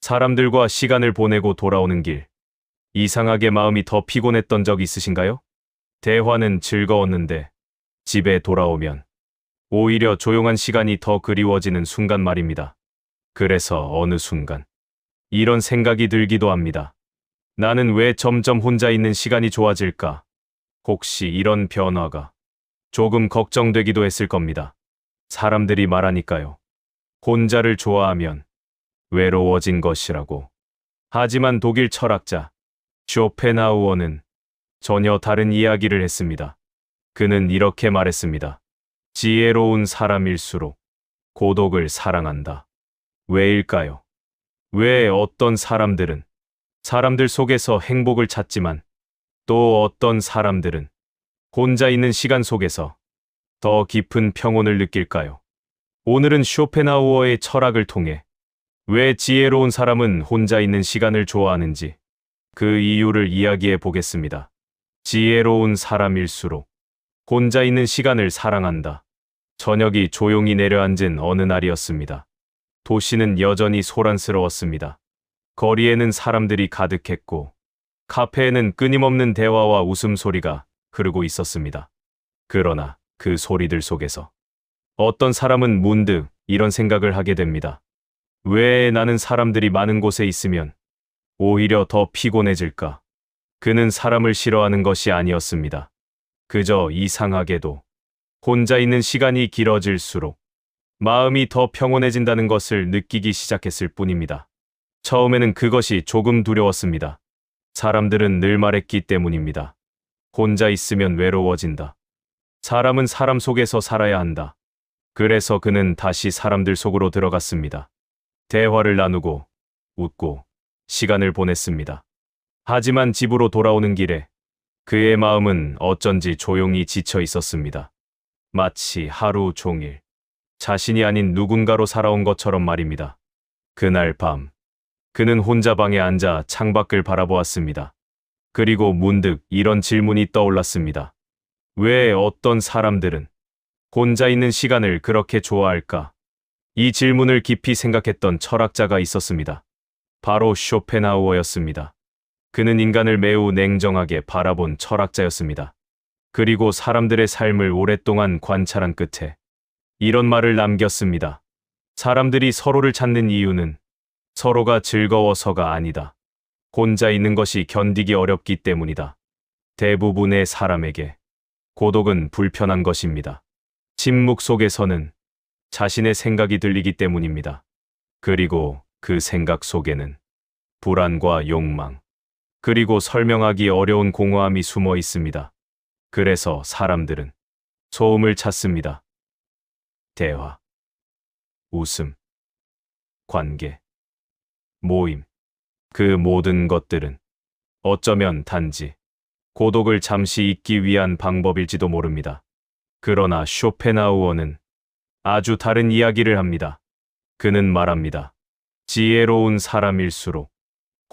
사람들과 시간을 보내고 돌아오는 길, 이상하게 마음이 더 피곤했던 적 있으신가요? 대화는 즐거웠는데 집에 돌아오면 오히려 조용한 시간이 더 그리워지는 순간 말입니다. 그래서 어느 순간 이런 생각이 들기도 합니다. 나는 왜 점점 혼자 있는 시간이 좋아질까? 혹시 이런 변화가 조금 걱정되기도 했을 겁니다. 사람들이 말하니까요. 혼자를 좋아하면 외로워진 것이라고. 하지만 독일 철학자 쇼펜하우어는 전혀 다른 이야기를 했습니다. 그는 이렇게 말했습니다. 지혜로운 사람일수록 고독을 사랑한다. 왜일까요? 왜 어떤 사람들은 사람들 속에서 행복을 찾지만 또 어떤 사람들은 혼자 있는 시간 속에서 더 깊은 평온을 느낄까요? 오늘은 쇼펜하우어의 철학을 통해 왜 지혜로운 사람은 혼자 있는 시간을 좋아하는지 그 이유를 이야기해 보겠습니다. 지혜로운 사람일수록 혼자 있는 시간을 사랑한다. 저녁이 조용히 내려앉은 어느 날이었습니다. 도시는 여전히 소란스러웠습니다. 거리에는 사람들이 가득했고 카페에는 끊임없는 대화와 웃음소리가 흐르고 있었습니다. 그러나 그 소리들 속에서 어떤 사람은 문득 이런 생각을 하게 됩니다. 왜 나는 사람들이 많은 곳에 있으면 오히려 더 피곤해질까? 그는 사람을 싫어하는 것이 아니었습니다. 그저 이상하게도 혼자 있는 시간이 길어질수록 마음이 더 평온해진다는 것을 느끼기 시작했을 뿐입니다. 처음에는 그것이 조금 두려웠습니다. 사람들은 늘 말했기 때문입니다. 혼자 있으면 외로워진다. 사람은 사람 속에서 살아야 한다. 그래서 그는 다시 사람들 속으로 들어갔습니다. 대화를 나누고 웃고 시간을 보냈습니다. 하지만 집으로 돌아오는 길에 그의 마음은 어쩐지 조용히 지쳐 있었습니다. 마치 하루 종일 자신이 아닌 누군가로 살아온 것처럼 말입니다. 그날 밤, 그는 혼자 방에 앉아 창밖을 바라보았습니다. 그리고 문득 이런 질문이 떠올랐습니다. 왜 어떤 사람들은 혼자 있는 시간을 그렇게 좋아할까? 이 질문을 깊이 생각했던 철학자가 있었습니다. 바로 쇼펜하우어였습니다. 그는 인간을 매우 냉정하게 바라본 철학자였습니다. 그리고 사람들의 삶을 오랫동안 관찰한 끝에 이런 말을 남겼습니다. 사람들이 서로를 찾는 이유는 서로가 즐거워서가 아니다. 혼자 있는 것이 견디기 어렵기 때문이다. 대부분의 사람에게 고독은 불편한 것입니다. 침묵 속에서는 자신의 생각이 들리기 때문입니다. 그리고 그 생각 속에는 불안과 욕망, 그리고 설명하기 어려운 공허함이 숨어 있습니다. 그래서 사람들은 소음을 찾습니다. 대화, 웃음, 관계, 모임, 그 모든 것들은 어쩌면 단지 고독을 잠시 잊기 위한 방법일지도 모릅니다. 그러나 쇼펜하우어는 아주 다른 이야기를 합니다. 그는 말합니다. 지혜로운 사람일수록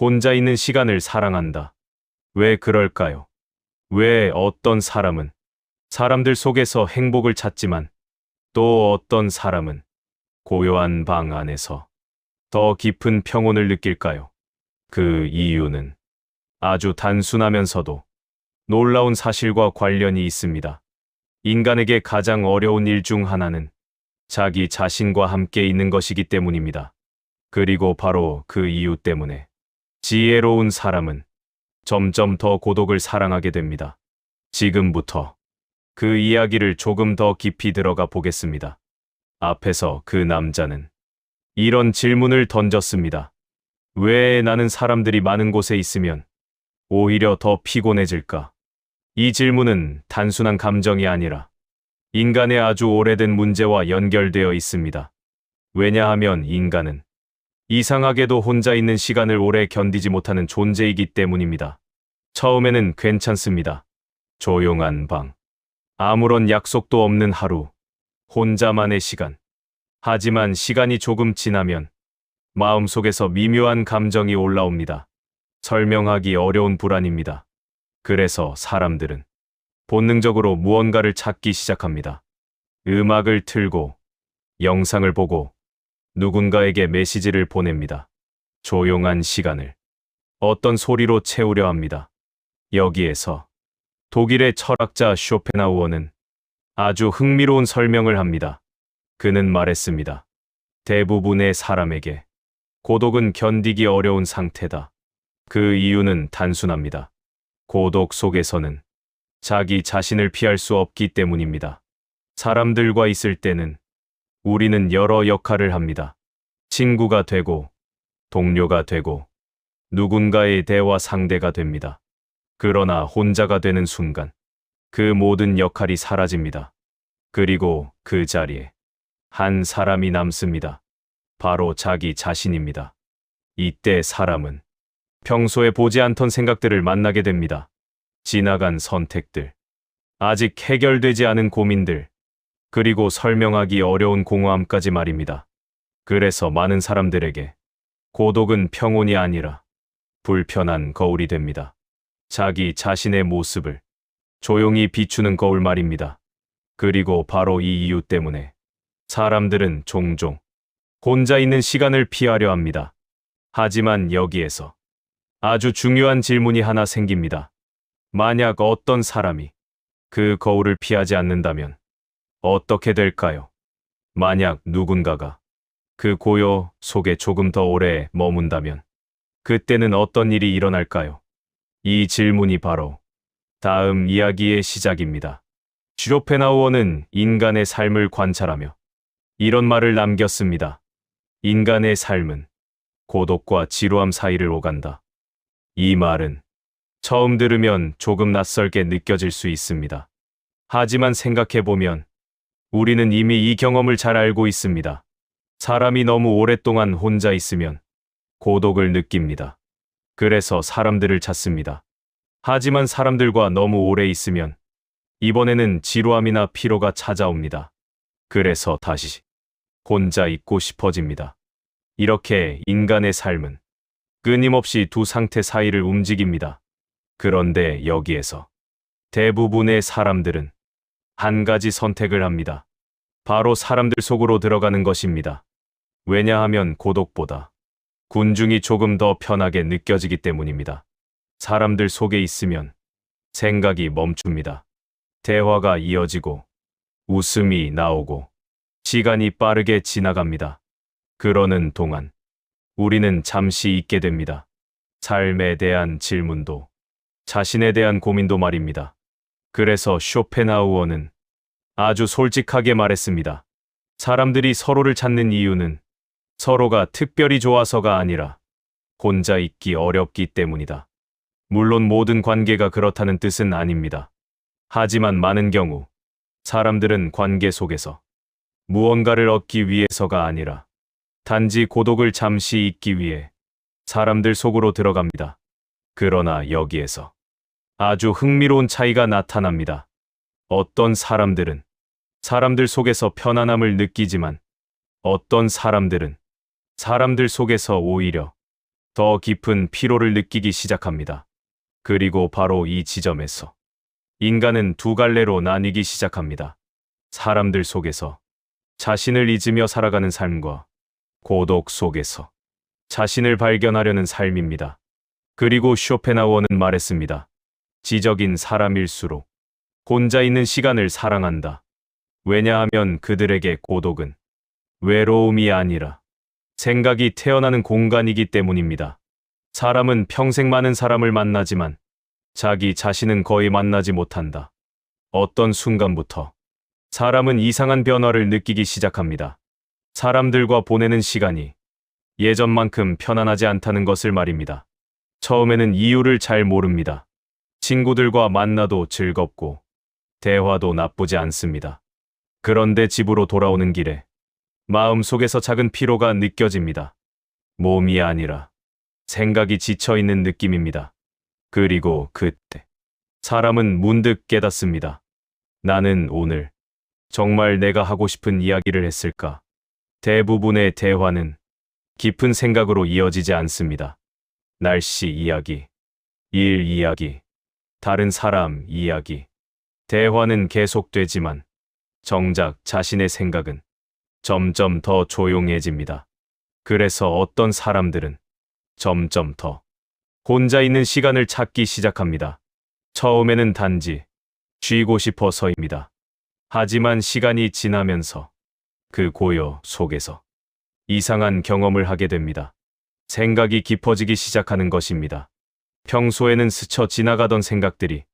혼자 있는 시간을 사랑한다. 왜 그럴까요? 왜 어떤 사람은 사람들 속에서 행복을 찾지만 또 어떤 사람은 고요한 방 안에서 더 깊은 평온을 느낄까요? 그 이유는 아주 단순하면서도 놀라운 사실과 관련이 있습니다. 인간에게 가장 어려운 일 중 하나는 자기 자신과 함께 있는 것이기 때문입니다. 그리고 바로 그 이유 때문에 지혜로운 사람은 점점 더 고독을 사랑하게 됩니다. 지금부터 그 이야기를 조금 더 깊이 들어가 보겠습니다. 앞에서 그 남자는 이런 질문을 던졌습니다. 왜 나는 사람들이 많은 곳에 있으면 오히려 더 피곤해질까? 이 질문은 단순한 감정이 아니라 인간의 아주 오래된 문제와 연결되어 있습니다. 왜냐하면 인간은 이상하게도 혼자 있는 시간을 오래 견디지 못하는 존재이기 때문입니다. 처음에는 괜찮습니다. 조용한 방, 아무런 약속도 없는 하루, 혼자만의 시간. 하지만 시간이 조금 지나면 마음속에서 미묘한 감정이 올라옵니다. 설명하기 어려운 불안입니다. 그래서 사람들은 본능적으로 무언가를 찾기 시작합니다. 음악을 틀고 영상을 보고 누군가에게 메시지를 보냅니다. 조용한 시간을 어떤 소리로 채우려 합니다. 여기에서 독일의 철학자 쇼펜하우어는 아주 흥미로운 설명을 합니다. 그는 말했습니다. 대부분의 사람에게 고독은 견디기 어려운 상태다. 그 이유는 단순합니다. 고독 속에서는 자기 자신을 피할 수 없기 때문입니다. 사람들과 있을 때는 우리는 여러 역할을 합니다. 친구가 되고, 동료가 되고, 누군가의 대화 상대가 됩니다. 그러나 혼자가 되는 순간, 그 모든 역할이 사라집니다. 그리고 그 자리에 한 사람이 남습니다. 바로 자기 자신입니다. 이때 사람은 평소에 보지 않던 생각들을 만나게 됩니다. 지나간 선택들, 아직 해결되지 않은 고민들, 그리고 설명하기 어려운 공허함까지 말입니다. 그래서 많은 사람들에게 고독은 평온이 아니라 불편한 거울이 됩니다. 자기 자신의 모습을 조용히 비추는 거울 말입니다. 그리고 바로 이 이유 때문에 사람들은 종종 혼자 있는 시간을 피하려 합니다. 하지만 여기에서 아주 중요한 질문이 하나 생깁니다. 만약 어떤 사람이 그 거울을 피하지 않는다면 어떻게 될까요? 만약 누군가가 그 고요 속에 조금 더 오래 머문다면 그때는 어떤 일이 일어날까요? 이 질문이 바로 다음 이야기의 시작입니다. 쇼펜하우어는 인간의 삶을 관찰하며 이런 말을 남겼습니다. 인간의 삶은 고독과 지루함 사이를 오간다. 이 말은 처음 들으면 조금 낯설게 느껴질 수 있습니다. 하지만 생각해보면 우리는 이미 이 경험을 잘 알고 있습니다. 사람이 너무 오랫동안 혼자 있으면 고독을 느낍니다. 그래서 사람들을 찾습니다. 하지만 사람들과 너무 오래 있으면 이번에는 지루함이나 피로가 찾아옵니다. 그래서 다시 혼자 있고 싶어집니다. 이렇게 인간의 삶은 끊임없이 두 상태 사이를 움직입니다. 그런데 여기에서 대부분의 사람들은 한 가지 선택을 합니다. 바로 사람들 속으로 들어가는 것입니다. 왜냐하면 고독보다 군중이 조금 더 편하게 느껴지기 때문입니다. 사람들 속에 있으면 생각이 멈춥니다. 대화가 이어지고 웃음이 나오고 시간이 빠르게 지나갑니다. 그러는 동안 우리는 잠시 잊게 됩니다. 삶에 대한 질문도 자신에 대한 고민도 말입니다. 그래서 쇼펜하우어는 아주 솔직하게 말했습니다. 사람들이 서로를 찾는 이유는 서로가 특별히 좋아서가 아니라 혼자 있기 어렵기 때문이다. 물론 모든 관계가 그렇다는 뜻은 아닙니다. 하지만 많은 경우 사람들은 관계 속에서 무언가를 얻기 위해서가 아니라 단지 고독을 잠시 잊기 위해 사람들 속으로 들어갑니다. 그러나 여기에서 아주 흥미로운 차이가 나타납니다. 어떤 사람들은 사람들 속에서 편안함을 느끼지만 어떤 사람들은 사람들 속에서 오히려 더 깊은 피로를 느끼기 시작합니다. 그리고 바로 이 지점에서 인간은 두 갈래로 나뉘기 시작합니다. 사람들 속에서 자신을 잊으며 살아가는 삶과 고독 속에서 자신을 발견하려는 삶입니다. 그리고 쇼펜하우어는 말했습니다. 지적인 사람일수록 혼자 있는 시간을 사랑한다. 왜냐하면 그들에게 고독은 외로움이 아니라 생각이 태어나는 공간이기 때문입니다. 사람은 평생 많은 사람을 만나지만 자기 자신은 거의 만나지 못한다. 어떤 순간부터 사람은 이상한 변화를 느끼기 시작합니다. 사람들과 보내는 시간이 예전만큼 편안하지 않다는 것을 말입니다. 처음에는 이유를 잘 모릅니다. 친구들과 만나도 즐겁고 대화도 나쁘지 않습니다. 그런데 집으로 돌아오는 길에 마음속에서 작은 피로가 느껴집니다. 몸이 아니라 생각이 지쳐있는 느낌입니다. 그리고 그때 사람은 문득 깨닫습니다. 나는 오늘 정말 내가 하고 싶은 이야기를 했을까? 대부분의 대화는 깊은 생각으로 이어지지 않습니다. 날씨 이야기, 일 이야기, 다른 사람 이야기. 대화는 계속되지만 정작 자신의 생각은 점점 더 조용해집니다. 그래서 어떤 사람들은 점점 더 혼자 있는 시간을 찾기 시작합니다. 처음에는 단지 쉬고 싶어서입니다. 하지만 시간이 지나면서 그 고요 속에서 이상한 경험을 하게 됩니다. 생각이 깊어지기 시작하는 것입니다. 평소에는 스쳐 지나가던 생각들이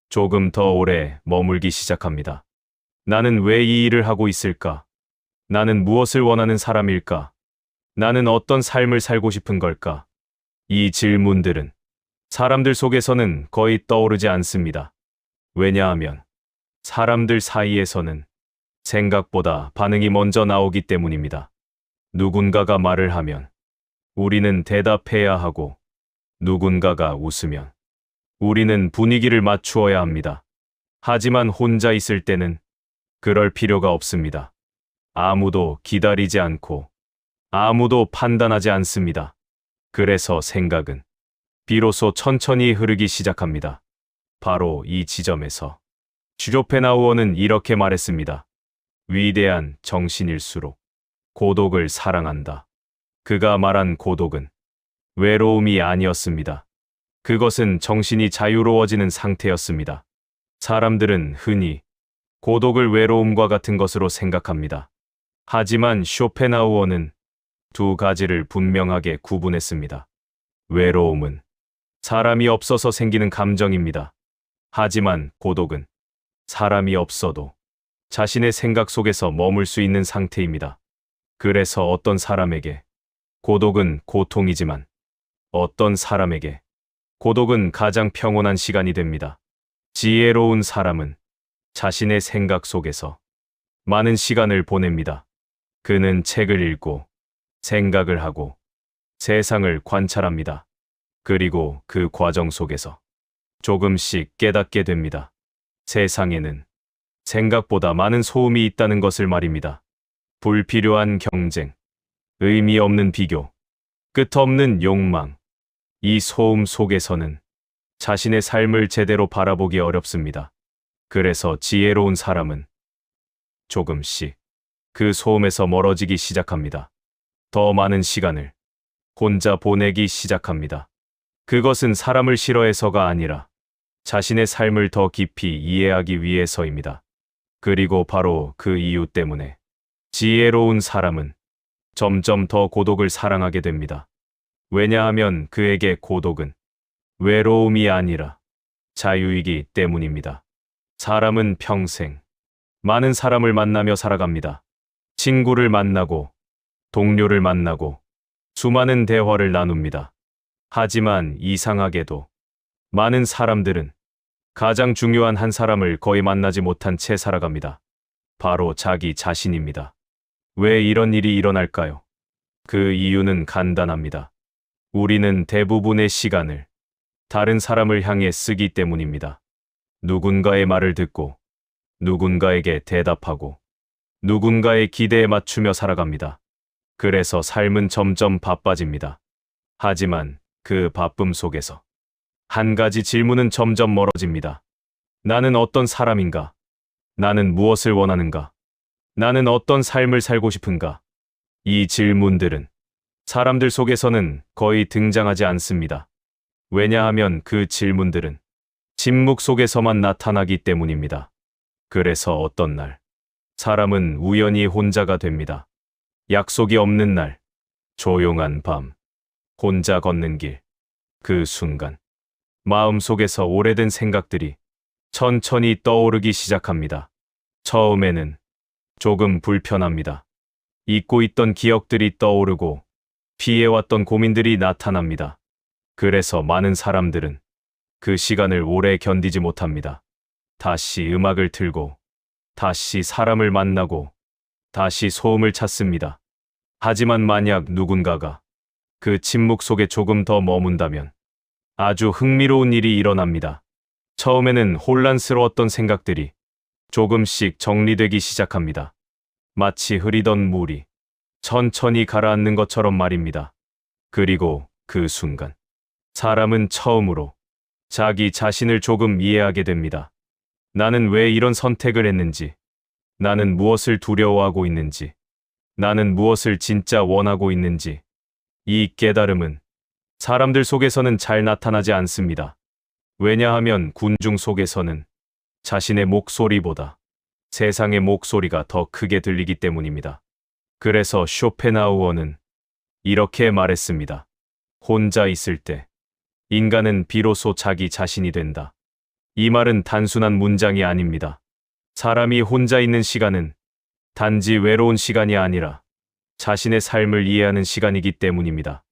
조금 더 오래 머물기 시작합니다. 나는 왜 이 일을 하고 있을까? 나는 무엇을 원하는 사람일까? 나는 어떤 삶을 살고 싶은 걸까? 이 질문들은 사람들 속에서는 거의 떠오르지 않습니다. 왜냐하면 사람들 사이에서는 생각보다 반응이 먼저 나오기 때문입니다. 누군가가 말을 하면 우리는 대답해야 하고, 누군가가 웃으면 우리는 분위기를 맞추어야 합니다. 하지만 혼자 있을 때는 그럴 필요가 없습니다. 아무도 기다리지 않고 아무도 판단하지 않습니다. 그래서 생각은 비로소 천천히 흐르기 시작합니다. 바로 이 지점에서 쇼펜하우어는 이렇게 말했습니다. 위대한 정신일수록 고독을 사랑한다. 그가 말한 고독은 외로움이 아니었습니다. 그것은 정신이 자유로워지는 상태였습니다. 사람들은 흔히 고독을 외로움과 같은 것으로 생각합니다. 하지만 쇼펜하우어는 두 가지를 분명하게 구분했습니다. 외로움은 사람이 없어서 생기는 감정입니다. 하지만 고독은 사람이 없어도 자신의 생각 속에서 머물 수 있는 상태입니다. 그래서 어떤 사람에게 고독은 고통이지만 어떤 사람에게 고독은 가장 평온한 시간이 됩니다. 지혜로운 사람은 자신의 생각 속에서 많은 시간을 보냅니다. 그는 책을 읽고 생각을 하고 세상을 관찰합니다. 그리고 그 과정 속에서 조금씩 깨닫게 됩니다. 세상에는 생각보다 많은 소음이 있다는 것을 말입니다. 불필요한 경쟁, 의미 없는 비교, 끝없는 욕망. 이 소음 속에서는 자신의 삶을 제대로 바라보기 어렵습니다. 그래서 지혜로운 사람은 조금씩 그 소음에서 멀어지기 시작합니다. 더 많은 시간을 혼자 보내기 시작합니다. 그것은 사람을 싫어해서가 아니라 자신의 삶을 더 깊이 이해하기 위해서입니다. 그리고 바로 그 이유 때문에 지혜로운 사람은 점점 더 고독을 사랑하게 됩니다. 왜냐하면 그에게 고독은 외로움이 아니라 자유이기 때문입니다. 사람은 평생 많은 사람을 만나며 살아갑니다. 친구를 만나고 동료를 만나고 수많은 대화를 나눕니다. 하지만 이상하게도 많은 사람들은 가장 중요한 한 사람을 거의 만나지 못한 채 살아갑니다. 바로 자기 자신입니다. 왜 이런 일이 일어날까요? 그 이유는 간단합니다. 우리는 대부분의 시간을 다른 사람을 향해 쓰기 때문입니다. 누군가의 말을 듣고 누군가에게 대답하고 누군가의 기대에 맞추며 살아갑니다. 그래서 삶은 점점 바빠집니다. 하지만 그 바쁨 속에서 한 가지 질문은 점점 멀어집니다. 나는 어떤 사람인가? 나는 무엇을 원하는가? 나는 어떤 삶을 살고 싶은가? 이 질문들은 사람들 속에서는 거의 등장하지 않습니다. 왜냐하면 그 질문들은 침묵 속에서만 나타나기 때문입니다. 그래서 어떤 날, 사람은 우연히 혼자가 됩니다. 약속이 없는 날, 조용한 밤, 혼자 걷는 길. 그 순간, 마음속에서 오래된 생각들이 천천히 떠오르기 시작합니다. 처음에는 조금 불편합니다. 잊고 있던 기억들이 떠오르고 피해왔던 고민들이 나타납니다. 그래서 많은 사람들은 그 시간을 오래 견디지 못합니다. 다시 음악을 틀고, 다시 사람을 만나고, 다시 소음을 찾습니다. 하지만 만약 누군가가 그 침묵 속에 조금 더 머문다면 아주 흥미로운 일이 일어납니다. 처음에는 혼란스러웠던 생각들이 조금씩 정리되기 시작합니다. 마치 흐리던 물이 천천히 가라앉는 것처럼 말입니다. 그리고 그 순간, 사람은 처음으로 자기 자신을 조금 이해하게 됩니다. 나는 왜 이런 선택을 했는지, 나는 무엇을 두려워하고 있는지, 나는 무엇을 진짜 원하고 있는지. 이 깨달음은 사람들 속에서는 잘 나타나지 않습니다. 왜냐하면 군중 속에서는 자신의 목소리보다 세상의 목소리가 더 크게 들리기 때문입니다. 그래서 쇼펜하우어는 이렇게 말했습니다. 혼자 있을 때 인간은 비로소 자기 자신이 된다. 이 말은 단순한 문장이 아닙니다. 사람이 혼자 있는 시간은 단지 외로운 시간이 아니라 자신의 삶을 이해하는 시간이기 때문입니다.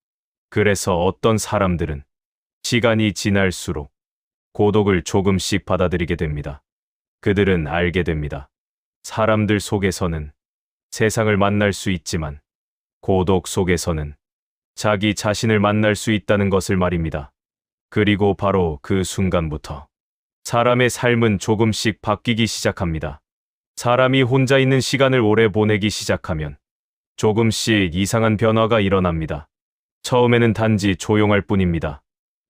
그래서 어떤 사람들은 시간이 지날수록 고독을 조금씩 받아들이게 됩니다. 그들은 알게 됩니다. 사람들 속에서는 세상을 만날 수 있지만 고독 속에서는 자기 자신을 만날 수 있다는 것을 말입니다. 그리고 바로 그 순간부터 사람의 삶은 조금씩 바뀌기 시작합니다. 사람이 혼자 있는 시간을 오래 보내기 시작하면 조금씩 이상한 변화가 일어납니다. 처음에는 단지 조용할 뿐입니다.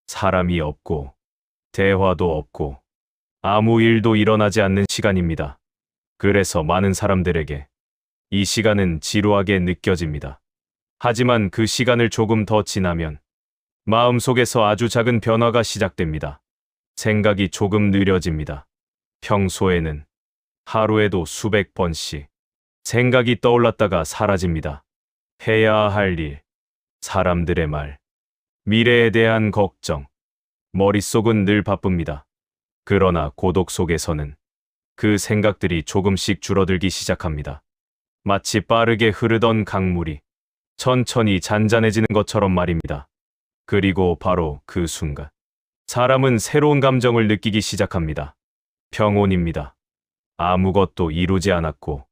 사람이 없고 대화도 없고 아무 일도 일어나지 않는 시간입니다. 그래서 많은 사람들에게 이 시간은 지루하게 느껴집니다. 하지만 그 시간을 조금 더 지나면 마음속에서 아주 작은 변화가 시작됩니다. 생각이 조금 느려집니다. 평소에는 하루에도 수백 번씩 생각이 떠올랐다가 사라집니다. 해야 할 일, 사람들의 말, 미래에 대한 걱정, 머릿속은 늘 바쁩니다. 그러나 고독 속에서는 그 생각들이 조금씩 줄어들기 시작합니다. 마치 빠르게 흐르던 강물이 천천히 잔잔해지는 것처럼 말입니다. 그리고 바로 그 순간, 사람은 새로운 감정을 느끼기 시작합니다. 평온입니다. 아무것도 이루지 않았고,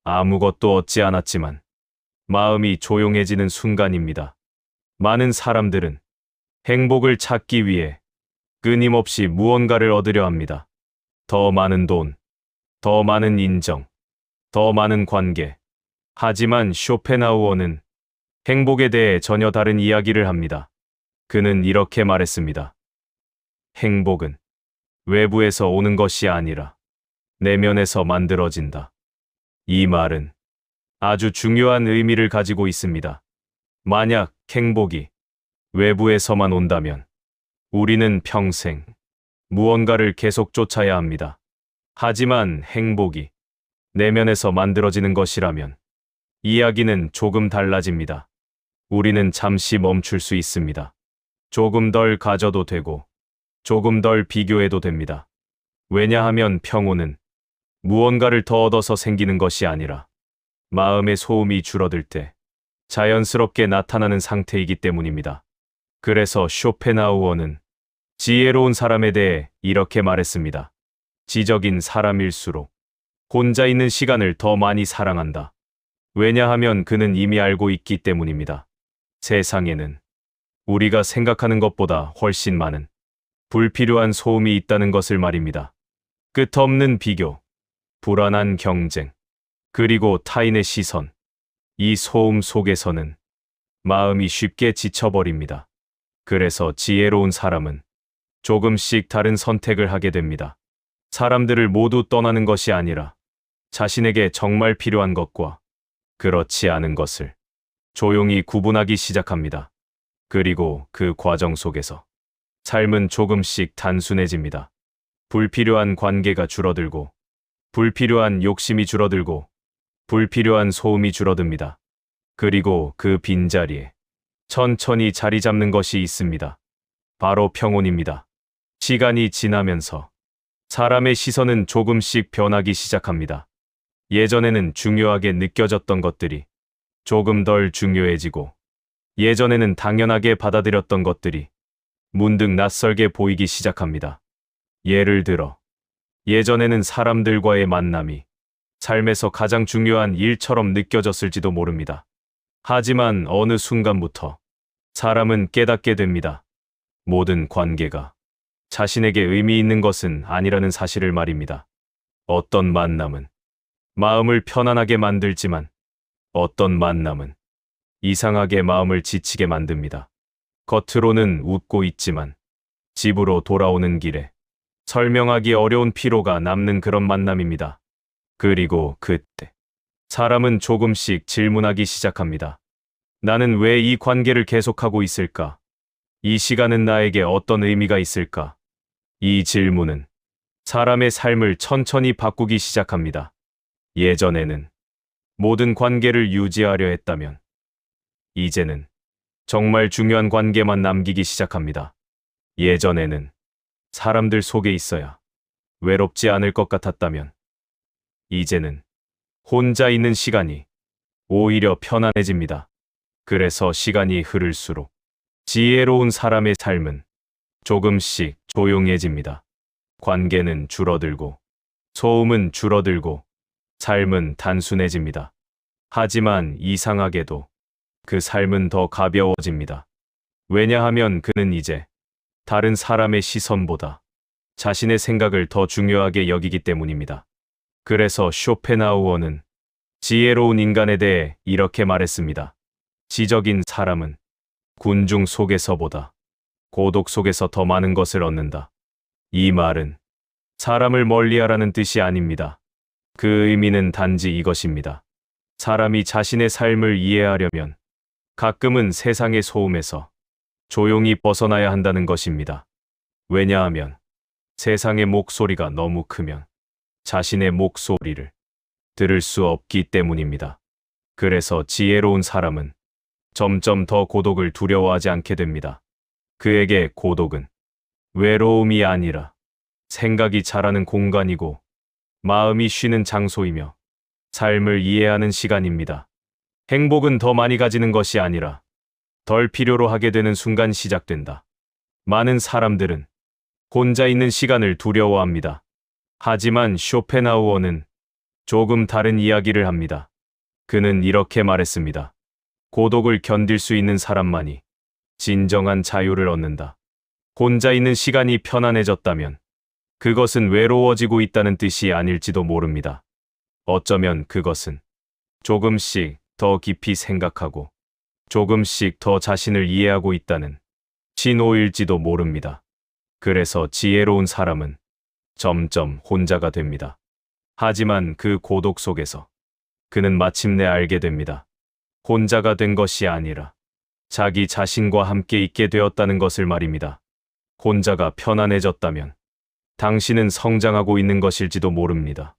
아무것도 얻지 않았지만, 마음이 조용해지는 순간입니다. 많은 사람들은 행복을 찾기 위해 끊임없이 무언가를 얻으려 합니다. 더 많은 돈, 더 많은 인정, 더 많은 관계. 하지만 쇼펜하우어는 행복에 대해 전혀 다른 이야기를 합니다. 그는 이렇게 말했습니다. 행복은 외부에서 오는 것이 아니라 내면에서 만들어진다. 이 말은 아주 중요한 의미를 가지고 있습니다. 만약 행복이 외부에서만 온다면 우리는 평생 무언가를 계속 쫓아야 합니다. 하지만 행복이 내면에서 만들어지는 것이라면 이야기는 조금 달라집니다. 우리는 잠시 멈출 수 있습니다. 조금 덜 가져도 되고 조금 덜 비교해도 됩니다. 왜냐하면 평온은 무언가를 더 얻어서 생기는 것이 아니라 마음의 소음이 줄어들 때 자연스럽게 나타나는 상태이기 때문입니다. 그래서 쇼펜하우어는 지혜로운 사람에 대해 이렇게 말했습니다. 지적인 사람일수록 혼자 있는 시간을 더 많이 사랑한다. 왜냐하면 그는 이미 알고 있기 때문입니다. 세상에는 우리가 생각하는 것보다 훨씬 많은 불필요한 소음이 있다는 것을 말입니다. 끝없는 비교, 불안한 경쟁, 그리고 타인의 시선. 이 소음 속에서는 마음이 쉽게 지쳐버립니다. 그래서 지혜로운 사람은 조금씩 다른 선택을 하게 됩니다. 사람들을 모두 떠나는 것이 아니라 자신에게 정말 필요한 것과 그렇지 않은 것을 조용히 구분하기 시작합니다. 그리고 그 과정 속에서 삶은 조금씩 단순해집니다. 불필요한 관계가 줄어들고, 불필요한 욕심이 줄어들고, 불필요한 소음이 줄어듭니다. 그리고 그 빈자리에 천천히 자리 잡는 것이 있습니다. 바로 평온입니다. 시간이 지나면서 사람의 시선은 조금씩 변하기 시작합니다. 예전에는 중요하게 느껴졌던 것들이 조금 덜 중요해지고, 예전에는 당연하게 받아들였던 것들이 문득 낯설게 보이기 시작합니다. 예를 들어, 예전에는 사람들과의 만남이 삶에서 가장 중요한 일처럼 느껴졌을지도 모릅니다. 하지만 어느 순간부터 사람은 깨닫게 됩니다. 모든 관계가 자신에게 의미 있는 것은 아니라는 사실을 말입니다. 어떤 만남은 마음을 편안하게 만들지만 어떤 만남은 이상하게 마음을 지치게 만듭니다. 겉으로는 웃고 있지만 집으로 돌아오는 길에 설명하기 어려운 피로가 남는 그런 만남입니다. 그리고 그때 사람은 조금씩 질문하기 시작합니다. 나는 왜 이 관계를 계속하고 있을까? 이 시간은 나에게 어떤 의미가 있을까? 이 질문은 사람의 삶을 천천히 바꾸기 시작합니다. 예전에는 모든 관계를 유지하려 했다면, 이제는 정말 중요한 관계만 남기기 시작합니다. 예전에는 사람들 속에 있어야 외롭지 않을 것 같았다면, 이제는 혼자 있는 시간이 오히려 편안해집니다. 그래서 시간이 흐를수록 지혜로운 사람의 삶은 조금씩 조용해집니다. 관계는 줄어들고, 소음은 줄어들고, 삶은 단순해집니다. 하지만 이상하게도 그 삶은 더 가벼워집니다. 왜냐하면 그는 이제 다른 사람의 시선보다 자신의 생각을 더 중요하게 여기기 때문입니다. 그래서 쇼펜하우어는 지혜로운 인간에 대해 이렇게 말했습니다. 지적인 사람은 군중 속에서보다 고독 속에서 더 많은 것을 얻는다. 이 말은 사람을 멀리하라는 뜻이 아닙니다. 그 의미는 단지 이것입니다. 사람이 자신의 삶을 이해하려면 가끔은 세상의 소음에서 조용히 벗어나야 한다는 것입니다. 왜냐하면 세상의 목소리가 너무 크면 자신의 목소리를 들을 수 없기 때문입니다. 그래서 지혜로운 사람은 점점 더 고독을 두려워하지 않게 됩니다. 그에게 고독은 외로움이 아니라 생각이 자라는 공간이고 마음이 쉬는 장소이며 삶을 이해하는 시간입니다. 행복은 더 많이 가지는 것이 아니라 덜 필요로 하게 되는 순간 시작된다. 많은 사람들은 혼자 있는 시간을 두려워합니다. 하지만 쇼펜하우어는 조금 다른 이야기를 합니다. 그는 이렇게 말했습니다. 고독을 견딜 수 있는 사람만이 진정한 자유를 얻는다. 혼자 있는 시간이 편안해졌다면 그것은 외로워지고 있다는 뜻이 아닐지도 모릅니다. 어쩌면 그것은 조금씩 더 깊이 생각하고 조금씩 더 자신을 이해하고 있다는 신호일지도 모릅니다. 그래서 지혜로운 사람은 점점 혼자가 됩니다. 하지만 그 고독 속에서 그는 마침내 알게 됩니다. 혼자가 된 것이 아니라 자기 자신과 함께 있게 되었다는 것을 말입니다. 혼자가 편안해졌다면 당신은 성장하고 있는 것일지도 모릅니다.